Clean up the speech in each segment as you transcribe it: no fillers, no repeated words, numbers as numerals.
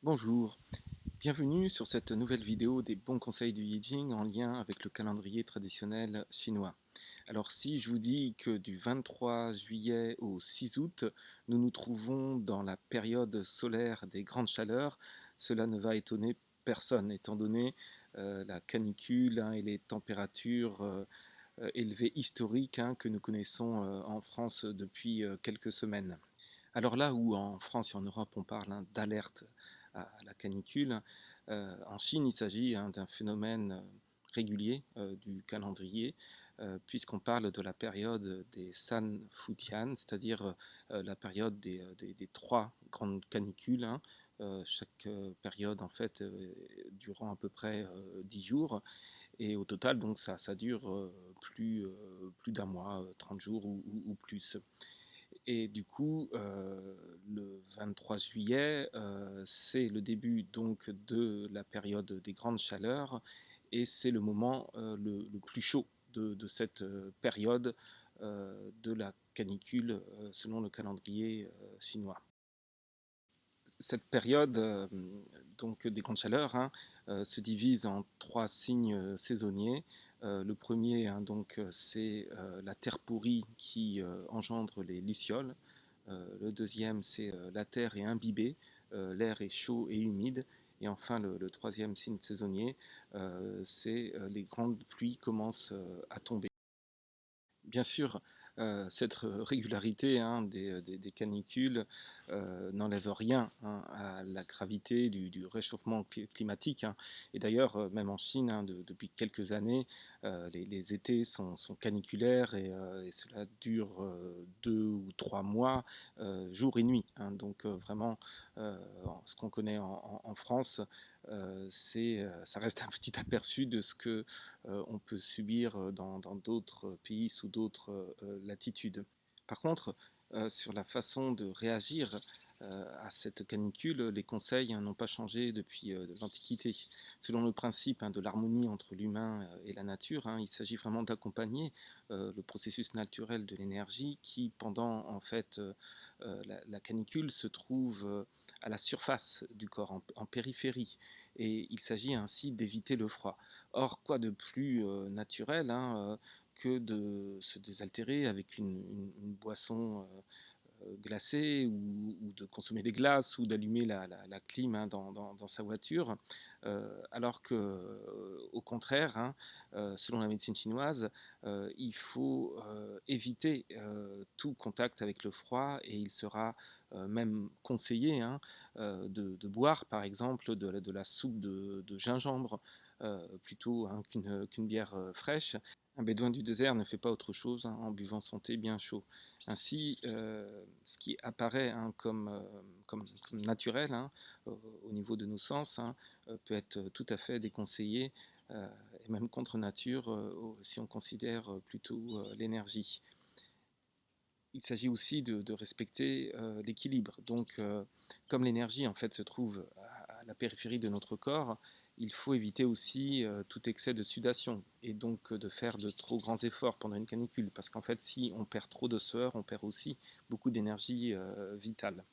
Bonjour, bienvenue sur cette nouvelle vidéo des bons conseils du I Ching en lien avec le calendrier traditionnel chinois. Alors si je vous dis que du 23 juillet au 6 août, nous nous trouvons dans la période solaire des grandes chaleurs, cela ne va étonner personne étant donné la canicule et les températures élevées historiques que nous connaissons en France depuis quelques semaines. Alors là où en France et en Europe on parle d'alerte à la canicule, en Chine il s'agit d'un phénomène régulier du calendrier, puisqu'on parle de la période des San Futian, c'est-à-dire la période des trois grandes canicules, chaque période en fait durant à peu près 10 jours, et au total donc ça dure plus d'un mois, 30 jours ou plus. Et du coup, le 23 juillet, c'est le début donc de la période des grandes chaleurs et c'est le moment le plus chaud de cette période de la canicule selon le calendrier chinois. Cette période donc des grandes chaleurs se divise en trois signes saisonniers. Le premier, donc, c'est la terre pourrie qui engendre les lucioles. Le deuxième, c'est la terre est imbibée, l'air est chaud et humide. Et enfin, le troisième signe saisonnier, c'est les grandes pluies commencent à tomber. Bien sûr, cette régularité des canicules n'enlève rien à la gravité du réchauffement climatique. Et d'ailleurs, même en Chine, depuis quelques années, les étés sont caniculaires et cela dure 2 ou 3 mois, jour et nuit. Donc vraiment, ce qu'on connaît en France, ça reste un petit aperçu de ce que on peut subir dans d'autres pays sous d'autres latitudes. Par contre, sur la façon de réagir à cette canicule, les conseils n'ont pas changé depuis l'Antiquité. Selon le principe de l'harmonie entre l'humain et la nature, il s'agit vraiment d'accompagner le processus naturel de l'énergie qui, pendant en fait la canicule, se trouve à la surface du corps, en périphérie. Et il s'agit ainsi d'éviter le froid. Or, quoi de plus naturel que de se désaltérer avec une boisson glacée ou de consommer des glaces ou d'allumer la clim dans sa voiture, alors que, au contraire, selon la médecine chinoise, il faut éviter tout contact avec le froid et il sera même conseillé de boire par exemple de la soupe de gingembre plutôt qu'une bière fraîche. Un bédouin du désert ne fait pas autre chose en buvant son thé bien chaud. Ainsi, ce qui apparaît comme naturel au niveau de nos sens peut être tout à fait déconseillé et même contre nature si on considère plutôt l'énergie. Il s'agit aussi de respecter l'équilibre. Donc, comme l'énergie en fait se trouve à la périphérie de notre corps, il faut éviter aussi tout excès de sudation et donc de faire de trop grands efforts pendant une canicule, parce qu'en fait, si on perd trop de sueur, on perd aussi beaucoup d'énergie vitale.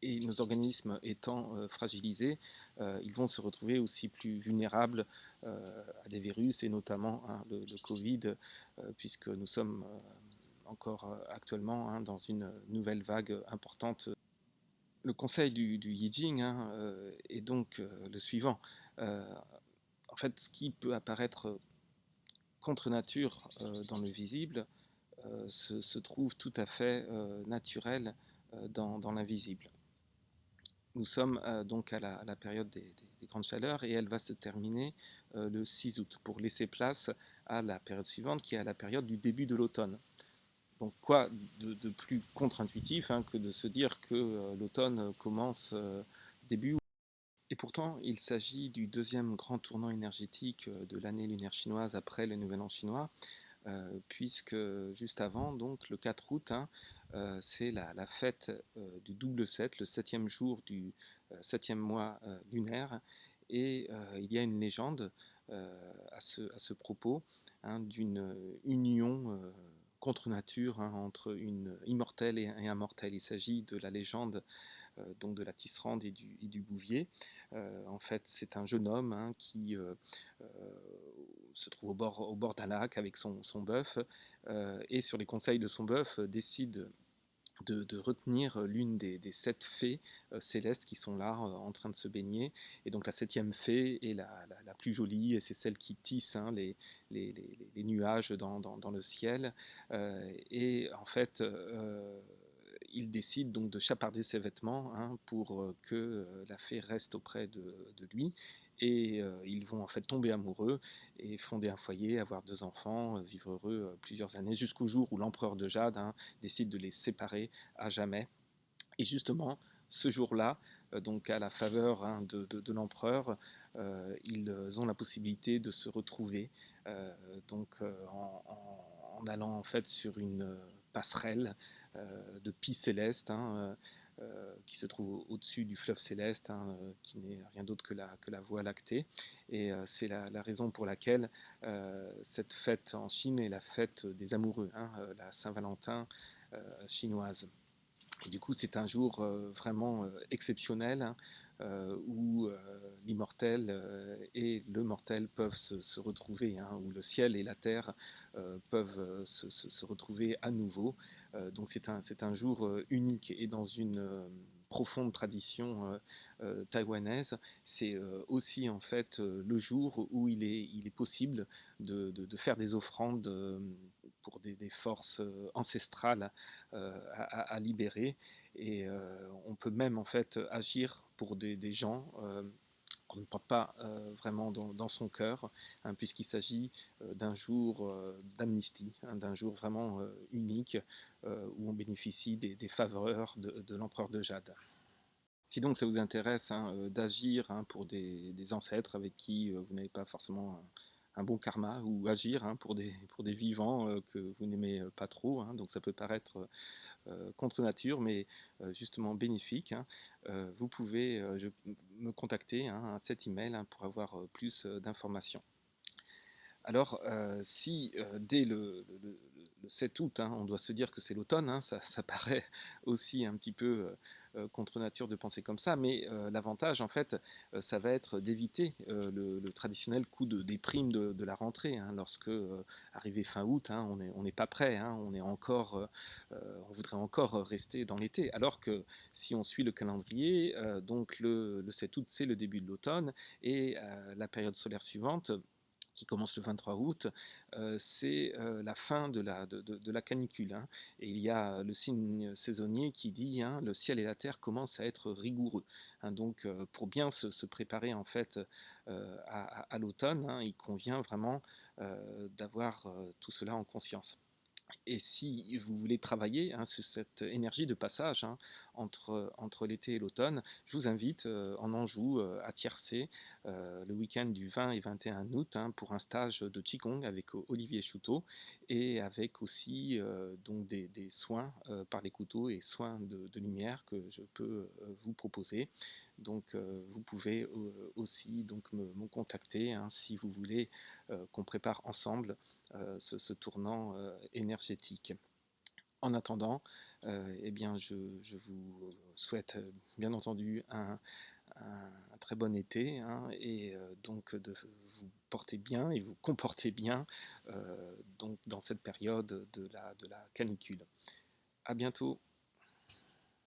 Et nos organismes étant fragilisés, ils vont se retrouver aussi plus vulnérables à des virus et notamment le Covid, puisque nous sommes encore actuellement dans une nouvelle vague importante. Le conseil du Yijing est donc le suivant. Euh, En fait, ce qui peut apparaître contre nature dans le visible se trouve tout à fait naturel dans l'invisible. Nous sommes donc à la période des grandes chaleurs et elle va se terminer le 6 août pour laisser place à la période suivante qui est à la période du début de l'automne. Donc quoi de plus contre-intuitif que de se dire que l'automne commence début août. Et pourtant, il s'agit du deuxième grand tournant énergétique de l'année lunaire chinoise après le Nouvel An chinois, puisque juste avant, donc le 4 août, c'est la fête du double 7, le septième jour du septième mois lunaire. Et il y a une légende à ce propos d'une union contre nature entre une immortelle et un mortel. Il s'agit de la légende donc de la tisserande et du bouvier. En fait, c'est un jeune homme, hein, qui se trouve au bord d'un lac avec son bœuf, et sur les conseils de son bœuf, décide de retenir l'une des 7 fées célestes qui sont là en train de se baigner. Et donc la 7e fée est la plus jolie, et c'est celle qui tisse, hein, les nuages dans le ciel. Et en fait, il décide donc de chaparder ses vêtements, hein, pour que la fée reste auprès de lui. Et ils vont en fait tomber amoureux et fonder un foyer, avoir 2 enfants, vivre heureux plusieurs années, jusqu'au jour où l'empereur de Jade, hein, décide de les séparer à jamais. Et justement, ce jour-là, donc à la faveur, hein, de l'empereur, ils ont la possibilité de se retrouver, donc en allant en fait sur une passerelle de Pie céleste, hein, qui se trouve au-dessus du fleuve céleste, hein, qui n'est rien d'autre que la Voie lactée. Et c'est la raison pour laquelle cette fête en Chine est la fête des amoureux, hein, la Saint-Valentin chinoise. Et du coup, c'est un jour vraiment exceptionnel, hein, où l'immortel et le mortel peuvent se retrouver, hein, où le ciel et la terre peuvent se retrouver à nouveau. Donc c'est un jour unique, et dans une profonde tradition taïwanaise, c'est aussi en fait le jour où il est possible de faire des offrandes pour des forces ancestrales à libérer. Et on peut même en fait agir pour des gens qu'on ne porte pas vraiment dans son cœur, hein, puisqu'il s'agit d'un jour d'amnistie, hein, d'un jour vraiment unique, où on bénéficie des faveurs de l'empereur de Jade. Si donc ça vous intéresse, hein, d'agir, hein, pour des ancêtres avec qui vous n'avez pas forcément un bon karma, ou agir, hein, pour des vivants que vous n'aimez pas trop, hein, donc ça peut paraître contre nature, mais justement bénéfique, hein, vous pouvez me contacter, hein, à cet email, hein, pour avoir plus d'informations. Alors, si dès le 7 août, hein, on doit se dire que c'est l'automne, hein, ça paraît aussi un petit peu contre nature de penser comme ça, mais l'avantage, en fait, ça va être d'éviter le traditionnel coup de déprime de la rentrée, hein, lorsque, arrivé fin août, hein, on n'est pas prêt, hein, on voudrait encore rester dans l'été. Alors que si on suit le calendrier, donc le 7 août, c'est le début de l'automne, et la période solaire suivante, qui commence le 23 août, c'est la fin de la canicule, hein. Et il y a le signe saisonnier qui dit, hein, le ciel et la terre commencent à être rigoureux, hein. Donc, pour bien se préparer en fait à l'automne, hein, il convient vraiment d'avoir tout cela en conscience. Et si vous voulez travailler, hein, sur cette énergie de passage, hein, entre l'été et l'automne, je vous invite en Anjou, à Tiercé, le week-end du 20 et 21 août, hein, pour un stage de Qigong avec Olivier Chouteau, et avec aussi donc des soins par les couteaux et soins de lumière que je peux vous proposer. Donc vous pouvez aussi donc me contacter, hein, si vous voulez qu'on prépare ensemble ce tournant énergétique. En attendant, eh bien, je vous souhaite bien entendu un très bon été, hein, et donc de vous porter bien et vous comporter bien donc dans cette période de la canicule. À bientôt.